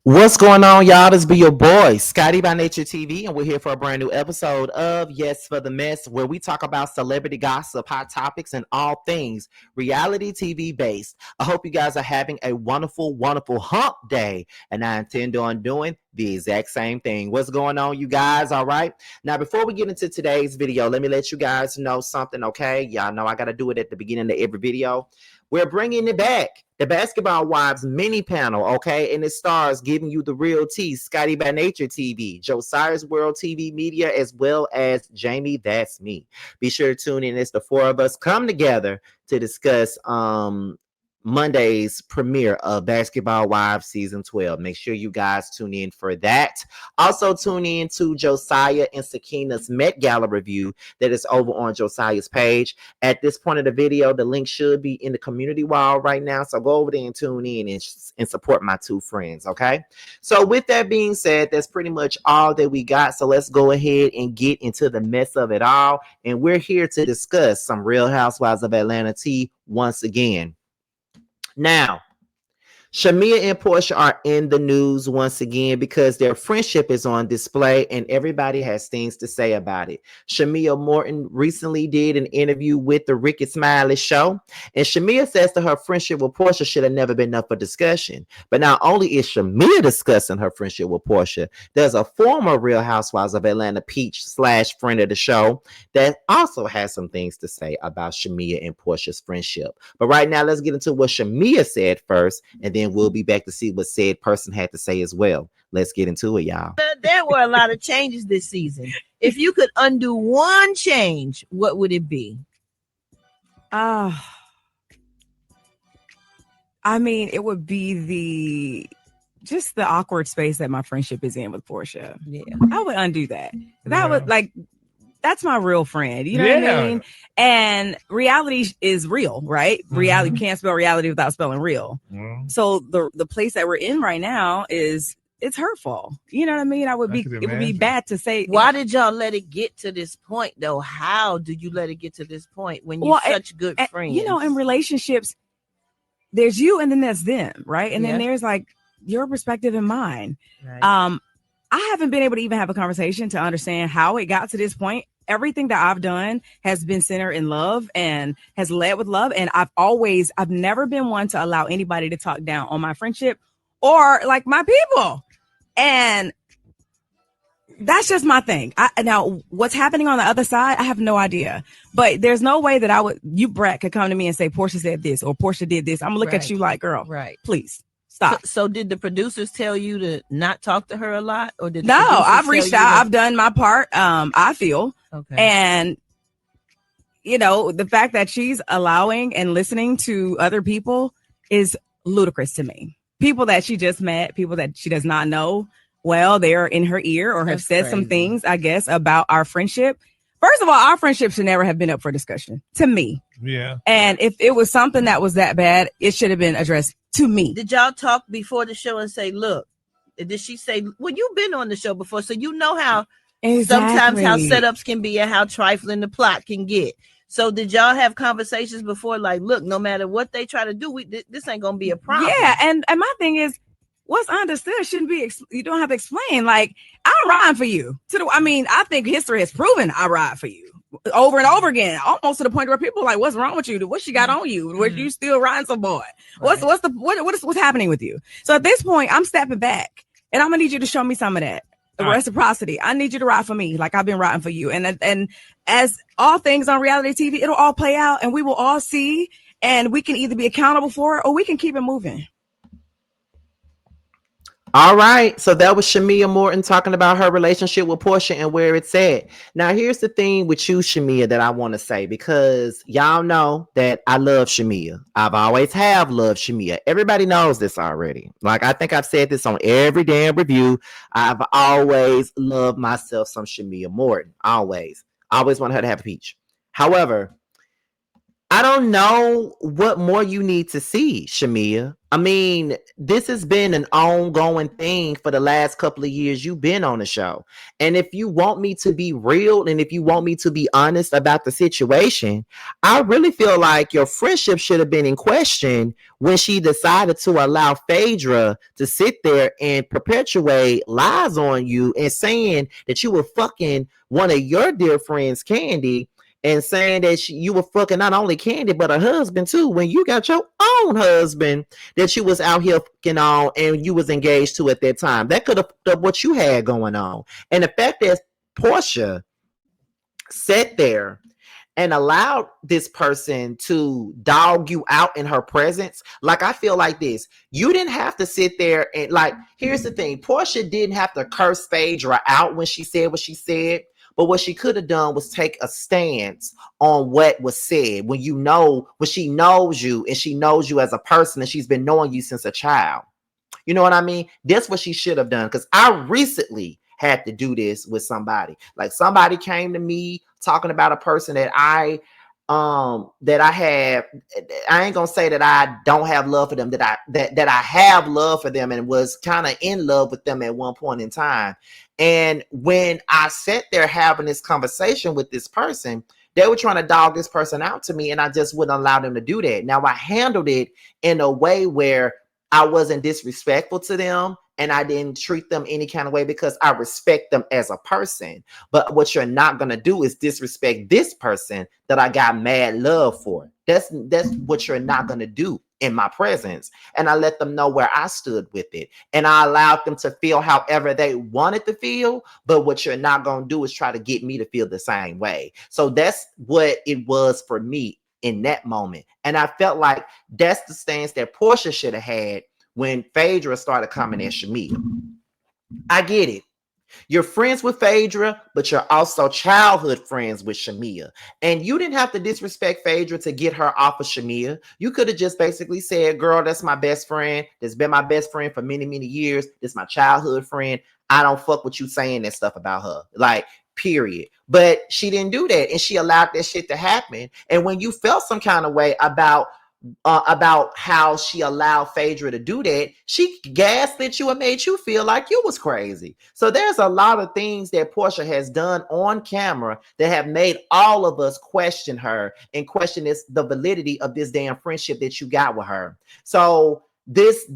What's going on, y'all? This be your boy, Scotty by Nature TV, and we're here for a brand new episode of Yes for the Mess, where we talk about celebrity gossip, hot topics, and all things reality TV based. I hope you guys are having a wonderful, wonderful hump day, and I intend on doing the exact same thing. What's going on, you guys? All right. Now, before we get into today's video, let me let you guys know something, okay? Y'all know I got to do it at the beginning of every video. We're bringing it back. The Basketball Wives mini panel, okay? And it stars giving you the real tea, Scotty by Nature TV, Josiah's World TV Media, as well as Jamie, that's me. Be sure to tune in as the four of us come together to discuss Monday's premiere of Basketball Wives Season 12. Make sure you guys tune in for that. Also, tune in to Josiah and Sakina's Met Gala review that is over on Josiah's page. At this point of the video, the link should be in the community wall right now. So go over there and tune in and support my two friends, okay? So with that being said, that's pretty much all that we got. So let's go ahead and get into the mess of it all. And we're here to discuss some Real Housewives of Atlanta tea once again. Now, Shamea and Porsha are in the news once again because their friendship is on display and everybody has things to say about it. Shamea Morton recently did an interview with the Ricky Smiley show, and Shamea says that her friendship with Porsha should have never been up for discussion. But not only is Shamea discussing her friendship with Porsha, there's a former Real Housewives of Atlanta Peach / friend of the show that also has some things to say about Shamea and Porsha's friendship. But right now, let's get into what Shamea said first, and then we'll be back to see what said person had to say as well. Let's get into it, y'all. There were a lot of changes this season. If you could undo one change, what would it be? I mean, it would be the awkward space that my friendship is in with Porsha. Yeah, I would undo that. That would that's my real friend. You know what I mean? And reality is real, right? Mm-hmm. Reality, you can't spell reality without spelling real. Mm-hmm. So the place that we're in right now it's hurtful. You know what I mean? It would be bad to say. Why did y'all let it get to this point though? How did you let it get to this point when you're such good friends? You know, in relationships, there's you and then there's them, right? And then there's like your perspective and mine. Right. I haven't been able to even have a conversation to understand how it got to this point. Everything that I've done has been centered in love and has led with love. And I've never been one to allow anybody to talk down on my friendship or like my people. And that's just my thing. Now, what's happening on the other side, I have no idea. But there's no way that Brett could come to me and say, Porsha said this or Porsha did this. I'm going to look at you like, girl, please. Stop. So did the producers tell you to not talk to her a lot, or did no? I've reached out. I've done my part. I feel, and you know the fact that she's allowing and listening to other people is ludicrous to me. People that she just met, people that she does not know well, they're in her ear or have said some things, I guess, about our friendship. First of all, our friendship should never have been up for discussion to me. Yeah. And if it was something that was that bad, it should have been addressed to me. Did y'all talk before the show and say, look, did she say, well, you've been on the show before, so you know how sometimes how setups can be and how trifling the plot can get. So did y'all have conversations before, like, look, no matter what they try to do, this ain't going to be a problem? Yeah, and my thing is, what's understood shouldn't be, you don't have to explain. Like, I'm riding for you. I think history has proven I ride for you over and over again, almost to the point where people are like, what's wrong with you? What she got on you? Was you still riding some boy? What's happening with you? So at this point, I'm stepping back and I'm gonna need you to show me some of that. The reciprocity. I need you to ride for me like I've been riding for you. And as all things on reality TV, it'll all play out and we will all see, and we can either be accountable for it or we can keep it moving. All right, so that was Shamea Morton talking about her relationship with Porsha and where it's at. Now, here's the thing with you, Shamea, that I want to say, because y'all know that I love Shamea. I've always have loved Shamea. Everybody knows this already. Like, I think I've said this on every damn review. I've always loved myself some Shamea Morton. Always want her to have a peach. However, I don't know what more you need to see, Shamea. I mean, this has been an ongoing thing for the last couple of years you've been on the show. And if you want me to be real and if you want me to be honest about the situation, I really feel like your friendship should have been in question when she decided to allow Phaedra to sit there and perpetuate lies on you and saying that you were fucking one of your dear friends, Candy, and saying that you were fucking not only Candy but her husband too, when you got your own husband that you was out here fucking on and you was engaged to at that time. That could have fucked up what you had going on. And the fact that Porsha sat there and allowed this person to dog you out in her presence. Like, I feel like this. You didn't have to sit there and, like, here's the thing. Porsha didn't have to curse Phaedra out when she said what she said. But what she could have done was take a stance on what was said when you know, when she knows you and she knows you as a person and she's been knowing you since a child. You know what I mean? That's what she should have done. Because I recently had to do this with somebody. Like, somebody came to me talking about a person that I have. I ain't gonna say that I don't have love for them, that I have love for them and was kind of in love with them at one point in time. And when I sat there having this conversation with this person, they were trying to dog this person out to me, and I just wouldn't allow them to do that. Now, I handled it in a way where I wasn't disrespectful to them and I didn't treat them any kind of way because I respect them as a person. But what you're not going to do is disrespect this person that I got mad love for. That's what you're not going to do in my presence. And I let them know where I stood with it. And I allowed them to feel however they wanted to feel. But what you're not going to do is try to get me to feel the same way. So that's what it was for me in that moment. And I felt like that's the stance that Porsha should have had when Phaedra started coming at Shamea. I get it. You're friends with Phaedra, but you're also childhood friends with Shamea. And you didn't have to disrespect Phaedra to get her off of Shamea. You could have just basically said, girl, that's my best friend. That's been my best friend for many, many years. That's my childhood friend. I don't fuck with you saying that stuff about her. Like, period. But she didn't do that. And she allowed that shit to happen. And when you felt some kind of way about how she allowed Phaedra to do that, she gaslit you and made you feel like you was crazy. So there's a lot of things that Porsha has done on camera that have made all of us question her and question the validity of this damn friendship that you got with her. So this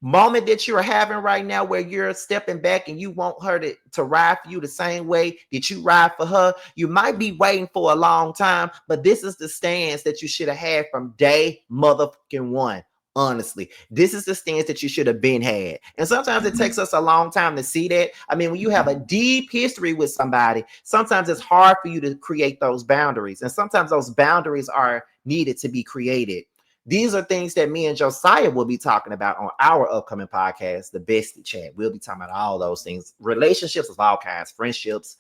moment that you're having right now where you're stepping back and you want her to ride for you the same way that you ride for her, you might be waiting for a long time, but this is the stance that you should have had from day motherfucking one. Honestly, this is the stance that you should have been had. And sometimes it takes us a long time to see that. I mean, when you have a deep history with somebody, sometimes it's hard for you to create those boundaries. And sometimes those boundaries are needed to be created. These are things that me and Josiah will be talking about on our upcoming podcast, the Bestie Chat. We'll be talking about all those things, relationships of all kinds, friendships,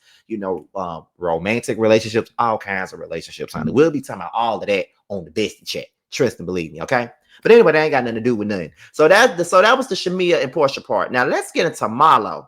romantic relationships, all kinds of relationships. Honey. We'll be talking about all of that on the Bestie Chat. Trust and believe me, okay? But anyway, that ain't got nothing to do with nothing. So that was the Shamea and Porsha part. Now let's get into Marlo.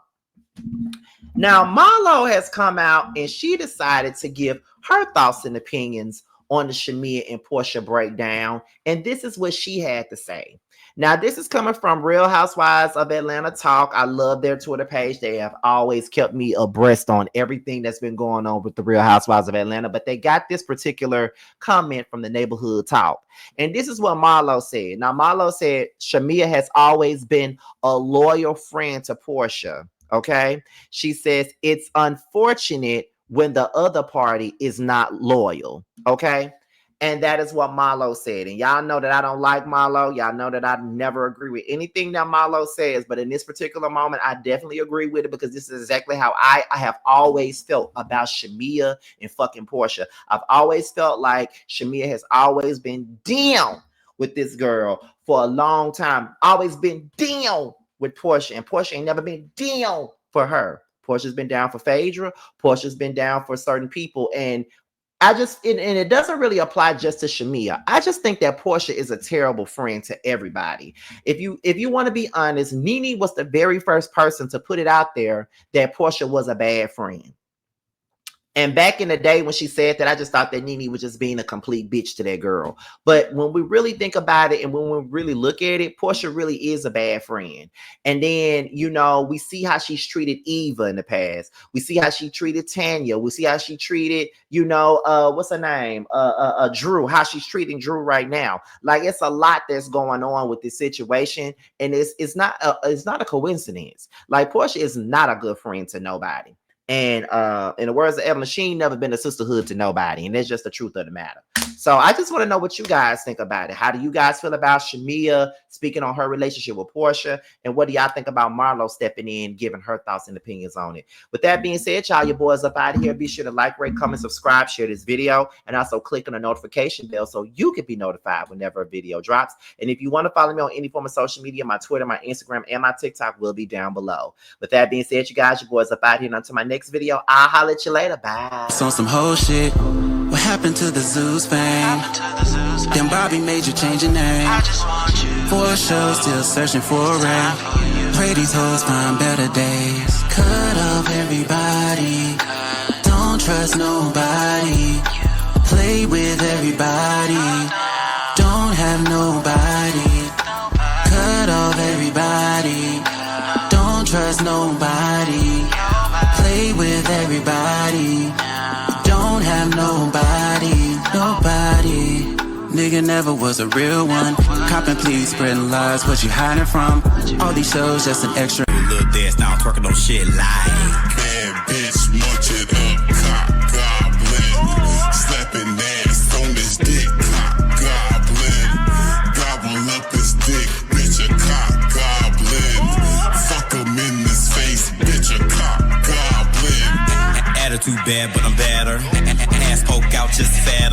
Now Marlo has come out and she decided to give her thoughts and opinions on the Shamea and Porsha breakdown. And this is what she had to say. Now, this is coming from Real Housewives of Atlanta Talk. I love their Twitter page. They have always kept me abreast on everything that's been going on with the Real Housewives of Atlanta. But they got this particular comment from the Neighborhood Talk. And this is what Marlo said. Now, Marlo said, Shamea has always been a loyal friend to Porsha. Okay? She says, it's unfortunate when the other party is not loyal. Okay. And that is what Marlo said. And y'all know that I don't like Marlo. Y'all know that I never agree with anything that Marlo says. But in this particular moment, I definitely agree with it because this is exactly how I have always felt about Shamea and fucking Porsha. I've always felt like Shamea has always been down with this girl for a long time. Always been down with Porsha. And Porsha ain't never been down for her. Porsha's been down for Phaedra. Porsha's been down for certain people. And it doesn't really apply just to Shamea. I just think that Porsha is a terrible friend to everybody. If you want to be honest, Nene was the very first person to put it out there that Porsha was a bad friend. And back in the day when she said that, I just thought that Nene was just being a complete bitch to that girl. But when we really think about it and when we really look at it, Porsha really is a bad friend. And then, you know, we see how she's treated Eva in the past. We see how she treated Tanya. We see how she treated, you know, what's her name? Drew, how she's treating Drew right now. Like, it's a lot that's going on with this situation. And it's not a coincidence. Like, Porsha is not a good friend to nobody. And in the words of Evelyn, she ain't never been a sisterhood to nobody. And that's just the truth of the matter. So I just want to know what you guys think about it. How do you guys feel about Shamea speaking on her relationship with Porsha? And what do y'all think about Marlo stepping in, giving her thoughts and opinions on it? With that being said, y'all, your boys up out of here. Be sure to like, rate, comment, subscribe, share this video, and also click on the notification bell so you can be notified whenever a video drops. And if you want to follow me on any form of social media, my Twitter, my Instagram, and my TikTok will be down below. With that being said, you guys, your boys up out here. And until my next video, I'll holler at you later. Bye. It's on some whole shit. What happened to the Zeus fame? Then Bobby made you change your name. For a show, still searching for a ring. Pray these hoes find better days. Cut off everybody. Don't trust nobody. Play with everybody. Don't have nobody. Cut off everybody. Don't trust nobody. Play with everybody. Don't have nobody, nobody. Nigga never was a real one. Copping, please, spreading lies. What you hiding from? All these shows just an extra. Little dance now, twerking on shit like bad bitch, munch it up, cock goblin. Slapping ass on his dick, cock goblin. Gobble up his dick, bitch a cock goblin. Fuck him in his face, bitch a cock goblin. Attitude bad, but I'm better. Ass poke out just fatter.